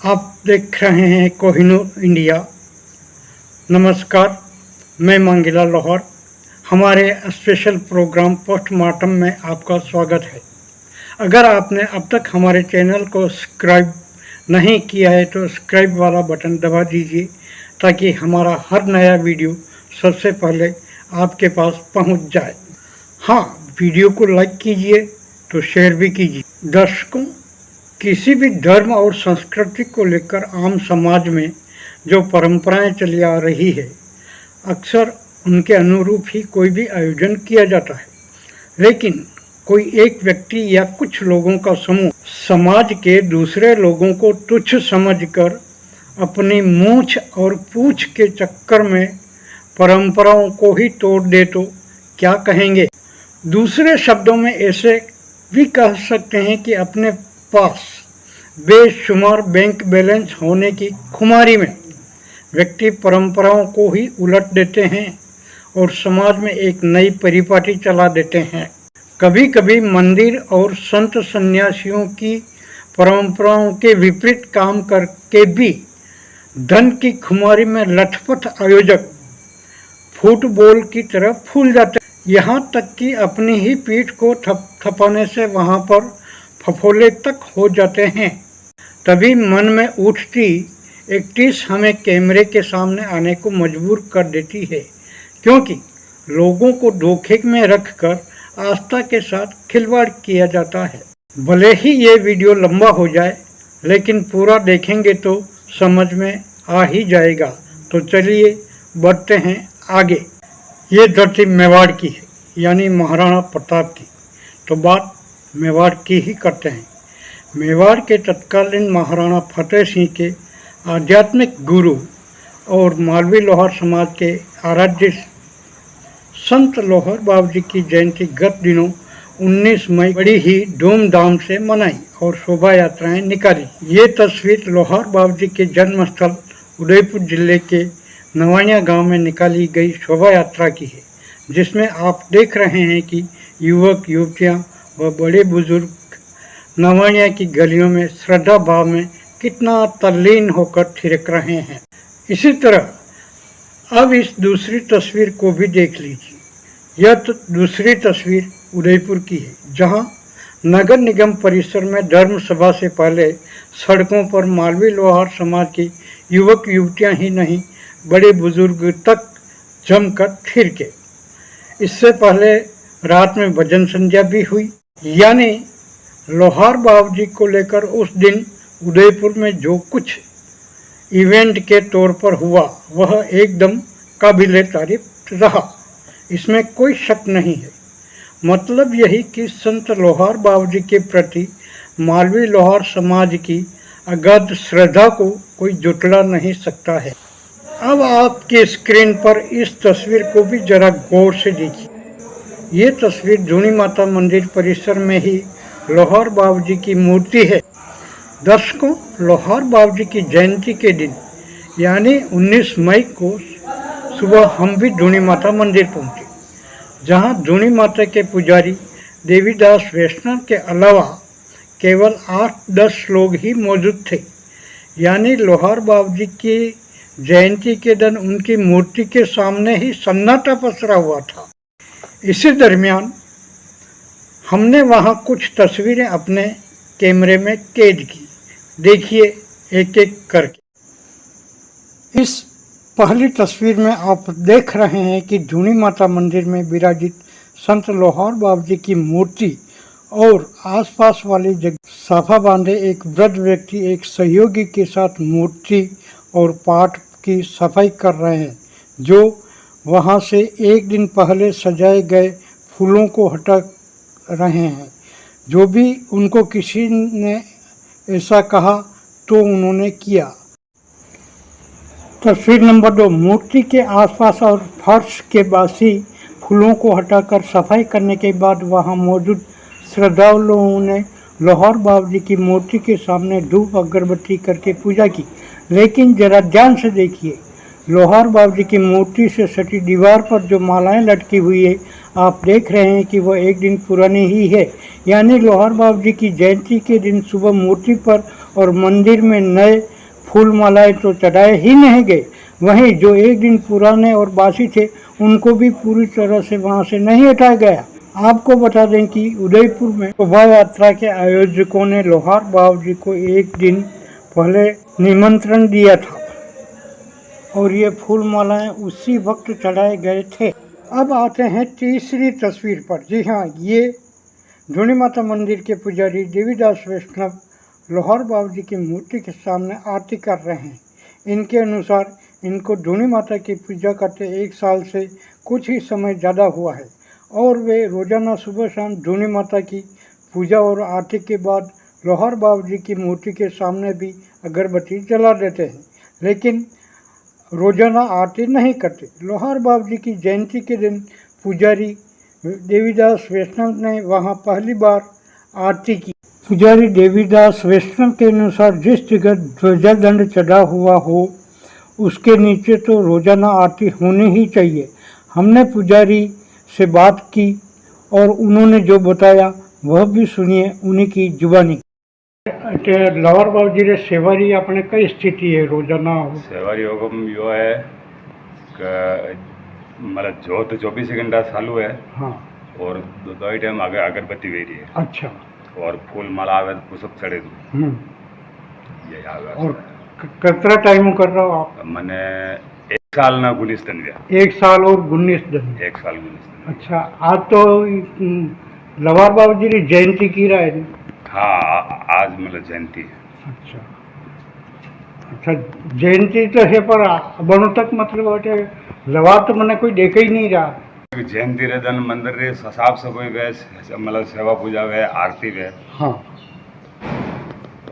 आप देख रहे हैं कोहिनूर इंडिया। नमस्कार, मैं मंगीला लाहौर। हमारे स्पेशल प्रोग्राम पोस्टमार्टम में आपका स्वागत है। अगर आपने अब तक हमारे चैनल को सब्सक्राइब नहीं किया है तो सब्सक्राइब वाला बटन दबा दीजिए ताकि हमारा हर नया वीडियो सबसे पहले आपके पास पहुंच जाए। हाँ, वीडियो को लाइक कीजिए तो शेयर भी कीजिए। दर्शकों, किसी भी धर्म और संस्कृति को लेकर आम समाज में जो परंपराएं चली आ रही है, अक्सर उनके अनुरूप ही कोई भी आयोजन किया जाता है। लेकिन कोई एक व्यक्ति या कुछ लोगों का समूह समाज के दूसरे लोगों को तुच्छ समझकर अपनी मूछ और पूछ के चक्कर में परंपराओं को ही तोड़ दे तो क्या कहेंगे। दूसरे शब्दों में ऐसे भी कह सकते हैं कि अपने पास बेशुमार बैंक बैलेंस होने की खुमारी में व्यक्ति परंपराओं को ही उलट देते हैं और समाज में एक नई परिपाटी चला देते हैं। कभी कभी मंदिर और संत सन्यासियों की परंपराओं के विपरीत काम करके भी धन की खुमारी में लठपथ आयोजक फुटबॉल की तरह फूल जाते हैं। यहाँ तक कि अपनी ही पीठ को थपथपाने से वहाँ पर फफोले तक हो जाते हैं। तभी मन में उठती एक टीस हमें कैमरे के सामने आने को मजबूर कर देती है, क्योंकि लोगों को धोखे में रखकर आस्था के साथ खिलवाड़ किया जाता है। भले ही ये वीडियो लंबा हो जाए, लेकिन पूरा देखेंगे तो समझ में आ ही जाएगा। तो चलिए बढ़ते हैं आगे। ये धरती मेवाड़ की है, यानी महाराणा प्रताप की। तो बात मेवाड़ की ही करते हैं। मेवाड़ के तत्कालीन महाराणा फतेह सिंह के आध्यात्मिक गुरु और मालवी लोहार समाज के आराध्य संत लोहार बाबूजी की जयंती गत दिनों 19 मई बड़ी ही धूमधाम से मनाई और शोभा यात्राएं निकाली। ये तस्वीर लोहार बाबूजी के जन्मस्थल उदयपुर जिले के नवानिया गांव में निकाली गई शोभा यात्रा की है, जिसमें आप देख रहे हैं कि युवक युवतियां व बड़े बुजुर्ग नवानिया की गलियों में श्रद्धा भाव में कितना तल्लीन होकर थिरक रहे हैं। इसी तरह अब इस दूसरी तस्वीर को भी देख लीजिए। यह दूसरी तस्वीर उदयपुर की है, जहां नगर निगम परिसर में धर्म सभा से पहले सड़कों पर मालवी लोहार समाज की युवक युवतियां ही नहीं, बड़े बुजुर्ग तक जमकर थिरके। इससे पहले रात में भजन संध्या भी हुई। यानी लोहार बाबूजी को लेकर उस दिन उदयपुर में जो कुछ इवेंट के तौर पर हुआ, वह एकदम काबिले तारीफ रहा, इसमें कोई शक नहीं है। मतलब यही कि संत लोहार बाबूजी के प्रति मालवी लोहार समाज की अगाध श्रद्धा को कोई जुटला नहीं सकता है। अब आपके स्क्रीन पर इस तस्वीर को भी जरा गौर से देखिए। ये तस्वीर धूनी माता मंदिर परिसर में ही लोहार बाबूजी की मूर्ति है। दर्शकों, लोहार बाबूजी की जयंती के दिन यानी 19 मई को सुबह हम भी धूनी माता मंदिर पहुंचे, जहां धूनी माता के पुजारी देवीदास वैष्णव के अलावा केवल 8-10 लोग ही मौजूद थे। यानी लोहार बाबूजी की जयंती के दिन उनकी मूर्ति के सामने ही सन्नाटा पसरा हुआ था। इसी दरमियान हमने वहाँ कुछ तस्वीरें अपने कैमरे में कैद की। देखिए एक एक करके। इस पहली तस्वीर में आप देख रहे हैं कि धूनी माता मंदिर में विराजित संत लोहार बाबूजी की मूर्ति और आसपास वाली जगह साफा बांधे एक वृद्ध व्यक्ति एक सहयोगी के साथ मूर्ति और पाठ की सफाई कर रहे हैं, जो वहाँ से एक दिन पहले सजाए गए फूलों को हटा रहे हैं। जो भी उनको किसी ने ऐसा कहा तो उन्होंने किया। तस्वीर नंबर 2। मूर्ति के आसपास और फर्श के बासी फूलों को हटाकर सफाई करने के बाद वहां मौजूद श्रद्धालुओं ने लोहार बाबूजी की मूर्ति के सामने धूप अगरबत्ती करके पूजा की। लेकिन जरा ध्यान से देखिए, लोहार बाबूजी की मूर्ति से सटी दीवार पर जो मालाएं लटकी हुई है, आप देख रहे हैं कि वह एक दिन पुरानी ही है। यानी लोहार बाबूजी की जयंती के दिन सुबह मूर्ति पर और मंदिर में नए फूल मालाएं तो चढ़ाए ही नहीं गए, वहीं जो एक दिन पुराने और बासी थे उनको भी पूरी तरह से वहां से नहीं हटाया गया। आपको बता दें कि उदयपुर में शोभा यात्रा के आयोजकों ने लोहार बाबू जी को एक दिन पहले निमंत्रण दिया था और ये फूल मालाएं उसी वक्त चढ़ाए गए थे। अब आते हैं तीसरी तस्वीर पर। जी हाँ, ये धूनी माता मंदिर के पुजारी देवीदास वैष्णव लोहार बाबू जी की मूर्ति के सामने आरती कर रहे हैं। इनके अनुसार इनको धूनी माता की पूजा करते 1 साल से कुछ ही समय ज़्यादा हुआ है और वे रोज़ाना सुबह शाम धूनी माता की पूजा और आरती के बाद लोहार बाबू जी की मूर्ति के सामने भी अगरबत्ती जला देते हैं, लेकिन रोज़ाना आरती नहीं करते। लोहार बाबू जी की जयंती के दिन पुजारी देवीदास वैष्णव ने वहां पहली बार आरती की। पुजारी देवीदास वैष्णव के अनुसार जिस जगह ध्वजादंड चढ़ा हुआ हो उसके नीचे तो रोज़ाना आरती होनी ही चाहिए। हमने पुजारी से बात की और उन्होंने जो बताया वह भी सुनिए उन्हीं की जुबानी। लोहार बाबू जी रे सेवारी अपने कई स्थिति है रोजाना सेवारी हुक्म यो है कि मतलब जोत 24 घंटा चालू है। हाँ। और दो टाइम आगे अगरबत्ती वेरी है। अच्छा। और फूल माला आवे तो पुष्प चढ़े दो। ये आवे। और कितना टाइम कर रहा हो आप? मैंने 1 साल ना 19 दिन गया। 1 साल और 19 दिन। 1 साल 19 दिन। अच्छा, आज तो लोहार बाबू जी की जयंती की रहा है। हाँ, आज मतलब जयंती है। अच्छा अच्छा, जयंती तो है पर बनो तक मतलब लवा तो मैंने कोई देखा ही नहीं रहा। जयंती रे दिन मंदिर रे साफ सफाई वे मतलब सेवा पूजा वे आरती वे। हाँ।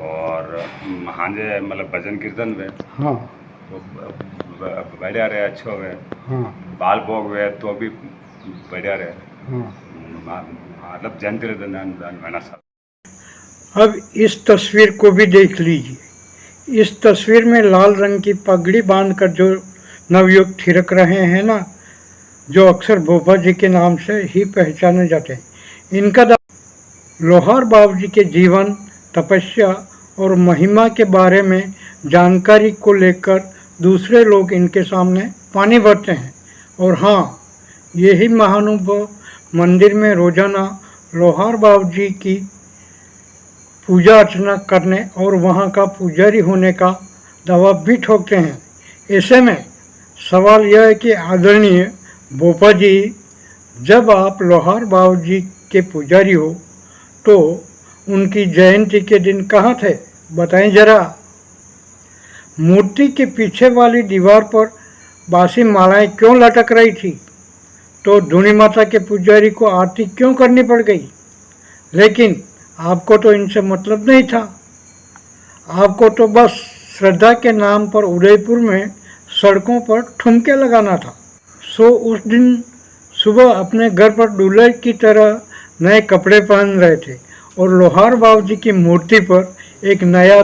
और हांजे मतलब भजन कीर्तन वे। हाँ। तो बढ़िया रहे, अच्छो वे। हाँ। बाल भोग वे तो भी बढ़िया रहे। हाँ। मतलब जयंती रे दिन महीना सब। अब इस तस्वीर को भी देख लीजिए। इस तस्वीर में लाल रंग की पगड़ी बांधकर जो नवयुवक थिरक रहे हैं ना, जो अक्सर भोपा जी के नाम से ही पहचाने जाते हैं। इनका लोहार बाबू जी के जीवन, तपस्या और महिमा के बारे में जानकारी को लेकर दूसरे लोग इनके सामने पानी भरते हैं। और हाँ, यही महानुभव मंदिर में रोजाना लोहार बाबू जी की पूजा अर्चना करने और वहाँ का पुजारी होने का दावा भी ठोकते हैं। ऐसे में सवाल यह है कि आदरणीय भोपा जी, जब आप लोहार बाबू जी के पुजारी हो तो उनकी जयंती के दिन कहाँ थे, बताएं जरा। मूर्ति के पीछे वाली दीवार पर बासी मालाएं क्यों लटक रही थी? तो धूनी माता के पुजारी को आरती क्यों करनी पड़ गई? लेकिन आपको तो इनसे मतलब नहीं था। आपको तो बस श्रद्धा के नाम पर उदयपुर में सड़कों पर ठुमके लगाना था। सो उस दिन सुबह अपने घर पर दूल्हे की तरह नए कपड़े पहन रहे थे और लोहार बाबू जी की मूर्ति पर एक नया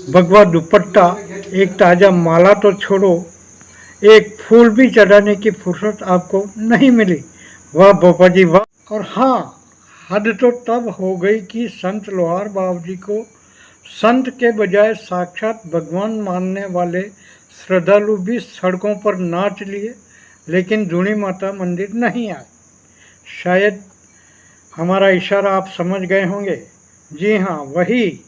भगवा दुपट्टा, एक ताज़ा माला तो छोड़ो, एक फूल भी चढ़ाने की फुर्सत आपको नहीं मिली। वाह भोपा जी वाह। और हाँ, हद तो तब हो गई कि संत लोहार बाबू जी को संत के बजाय साक्षात भगवान मानने वाले श्रद्धालु भी सड़कों पर नाच लिए, लेकिन धूनी माता मंदिर नहीं आए। शायद हमारा इशारा आप समझ गए होंगे। जी हाँ, वही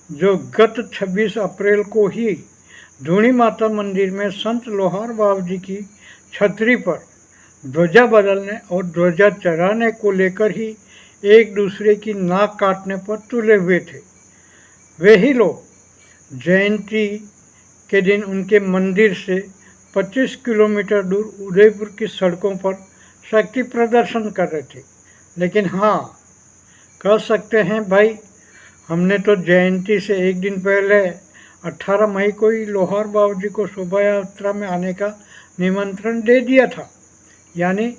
जो गत 26 अप्रैल को ही धूनी माता मंदिर में संत लोहार बाबू जी की छतरी पर ध्वजा बदलने और ध्वजा चढ़ाने को लेकर ही एक दूसरे की नाक काटने पर तुले हुए थे। वे ही लोग जयंती के दिन उनके मंदिर से 25 किलोमीटर दूर उदयपुर की सड़कों पर शक्ति प्रदर्शन कर रहे थे। लेकिन हाँ, कह सकते हैं भाई, हमने तो जयंती से एक दिन पहले 18 मई को ही लोहार बाबू जी को शोभा यात्रा में आने का निमंत्रण दे दिया था। यानी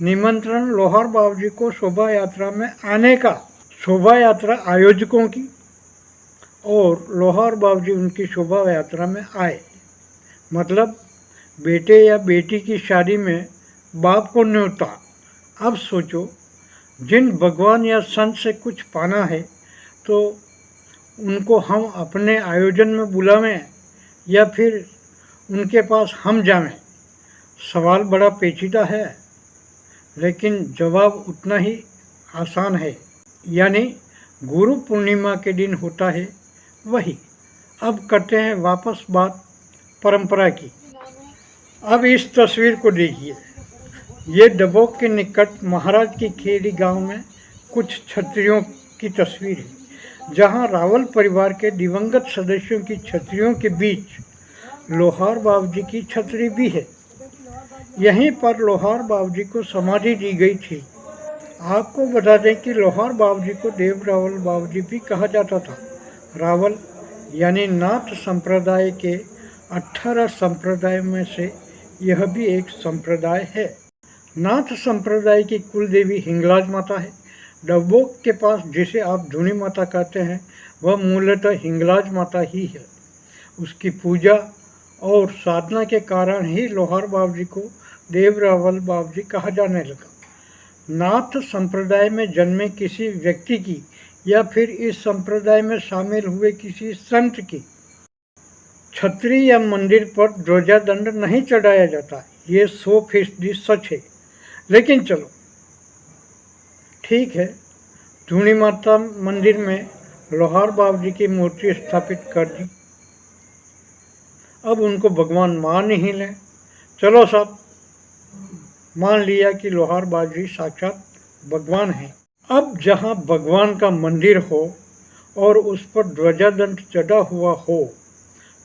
निमंत्रण लोहार बाबू जी को शोभा यात्रा में आने का, शोभा यात्रा आयोजकों की, और लोहार बाबू जी उनकी शोभा यात्रा में आए। मतलब बेटे या बेटी की शादी में बाप को न्योता। अब सोचो, जिन भगवान या संत से कुछ पाना है तो उनको हम अपने आयोजन में बुलावें या फिर उनके पास हम जावें? सवाल बड़ा पेचीदा है, लेकिन जवाब उतना ही आसान है। यानी गुरु पूर्णिमा के दिन होता है वही। अब करते हैं वापस बात परंपरा की। अब इस तस्वीर को देखिए। ये डबोक के निकट महाराज की खेड़ी गांव में कुछ छतरियों की तस्वीर है, जहां रावल परिवार के दिवंगत सदस्यों की छतरियों के बीच लोहार बाबूजी की छतरी भी है। यहीं पर लोहार बाबूजी को समाधि दी गई थी। आपको बता दें कि लोहार बाबूजी को देव रावल बाबूजी भी कहा जाता था। रावल यानी नाथ संप्रदाय के 18 संप्रदाय में से यह भी एक संप्रदाय है। नाथ संप्रदाय की कुल देवी हिंगलाज माता है। डबोक के पास जिसे आप धुनी माता कहते हैं, वह मूलतः हिंगलाज माता ही है। उसकी पूजा और साधना के कारण ही लोहार बाबूजी को देव रावल बाबूजी कहा जाने लगा। नाथ संप्रदाय में जन्मे किसी व्यक्ति की या फिर इस संप्रदाय में शामिल हुए किसी संत की छतरी या मंदिर पर ध्वजादंड नहीं चढ़ाया जाता। ये 100% सच है। लेकिन चलो ठीक है, धुनी माता मंदिर में लोहार बाबूजी की मूर्ति स्थापित कर दी। अब उनको भगवान मान ही लें। चलो साहब, मान लिया कि लोहार बाबूजी साक्षात भगवान हैं। अब जहाँ भगवान का मंदिर हो और उस पर ध्वजादंड चढ़ा हुआ हो,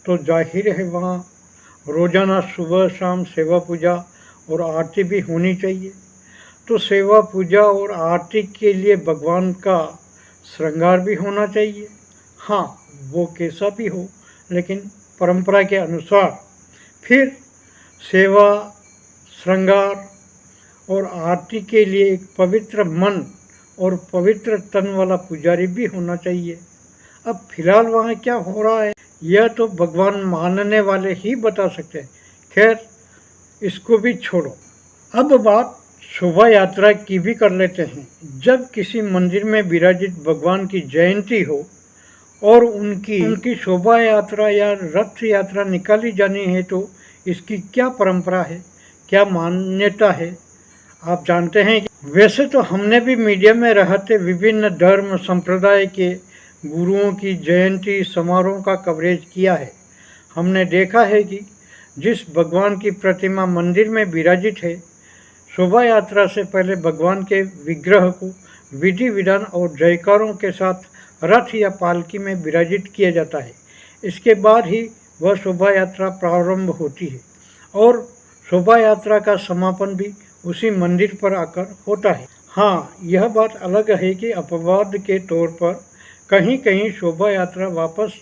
तो जाहिर है वहाँ रोज़ाना सुबह शाम सेवा पूजा और आरती भी होनी चाहिए। तो सेवा पूजा और आरती के लिए भगवान का श्रृंगार भी होना चाहिए। हाँ, वो कैसा भी हो, लेकिन परंपरा के अनुसार फिर सेवा, श्रृंगार और आरती के लिए एक पवित्र मन और पवित्र तन वाला पुजारी भी होना चाहिए। अब फिलहाल वहाँ क्या हो रहा है, यह तो भगवान मानने वाले ही बता सकते हैं। खैर, इसको भी छोड़ो। अब बात शोभा यात्रा की भी कर लेते हैं। जब किसी मंदिर में विराजित भगवान की जयंती हो और उनकी शोभा यात्रा या रथ यात्रा निकाली जानी है, तो इसकी क्या परंपरा है, क्या मान्यता है, आप जानते हैं? वैसे तो हमने भी मीडिया में रहते विभिन्न धर्म संप्रदाय के गुरुओं की जयंती समारोह का कवरेज किया है। हमने देखा है कि जिस भगवान की प्रतिमा मंदिर में विराजित है, शोभा यात्रा से पहले भगवान के विग्रह को विधि विधान और जयकारों के साथ रथ या पालकी में विराजित किया जाता है। इसके बाद ही वह शोभा यात्रा प्रारंभ होती है और शोभा यात्रा का समापन भी उसी मंदिर पर आकर होता है। हाँ, यह बात अलग है कि अपवाद के तौर पर कहीं कहीं शोभा यात्रा वापस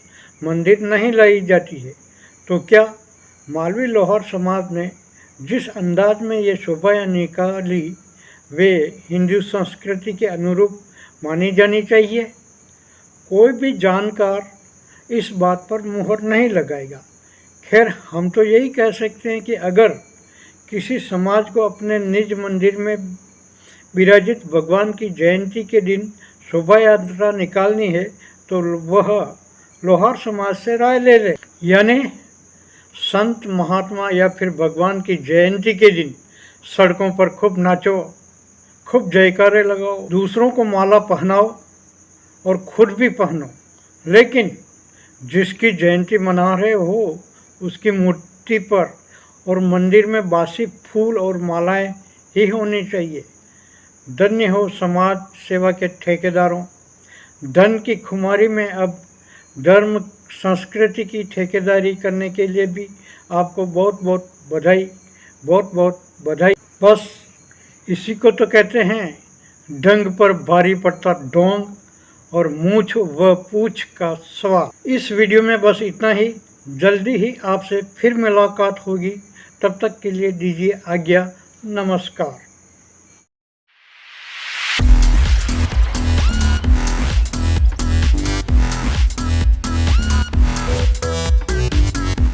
मंदिर नहीं लाई जाती है। तो क्या मालवी लोहार समाज ने जिस अंदाज में ये शोभा निकाली, वे हिंदू संस्कृति के अनुरूप मानी जानी चाहिए? कोई भी जानकार इस बात पर मुहर नहीं लगाएगा। खैर, हम तो यही कह सकते हैं कि अगर किसी समाज को अपने निज मंदिर में विराजित भगवान की जयंती के दिन शोभा यात्रा निकालनी है, तो वह लोहार समाज से राय ले ले। यानी संत महात्मा या फिर भगवान की जयंती के दिन सड़कों पर खूब नाचो, खूब जयकारे लगाओ, दूसरों को माला पहनाओ और खुद भी पहनो। लेकिन जिसकी जयंती मना रहे हो, उसकी मूर्ति पर और मंदिर में बासी फूल और मालाएं ही होनी चाहिए। धन्य हो समाज सेवा के ठेकेदारों। धन की खुमारी में अब धर्म संस्कृति की ठेकेदारी करने के लिए भी आपको बहुत बहुत बधाई, बहुत बहुत बधाई। बस इसी को तो कहते हैं डंग पर भारी पड़ता डोंग और मूछ व पूछ का सवाल। इस वीडियो में बस इतना ही। जल्दी ही आपसे फिर मुलाकात होगी। तब तक के लिए दीजिए आज्ञा। नमस्कार।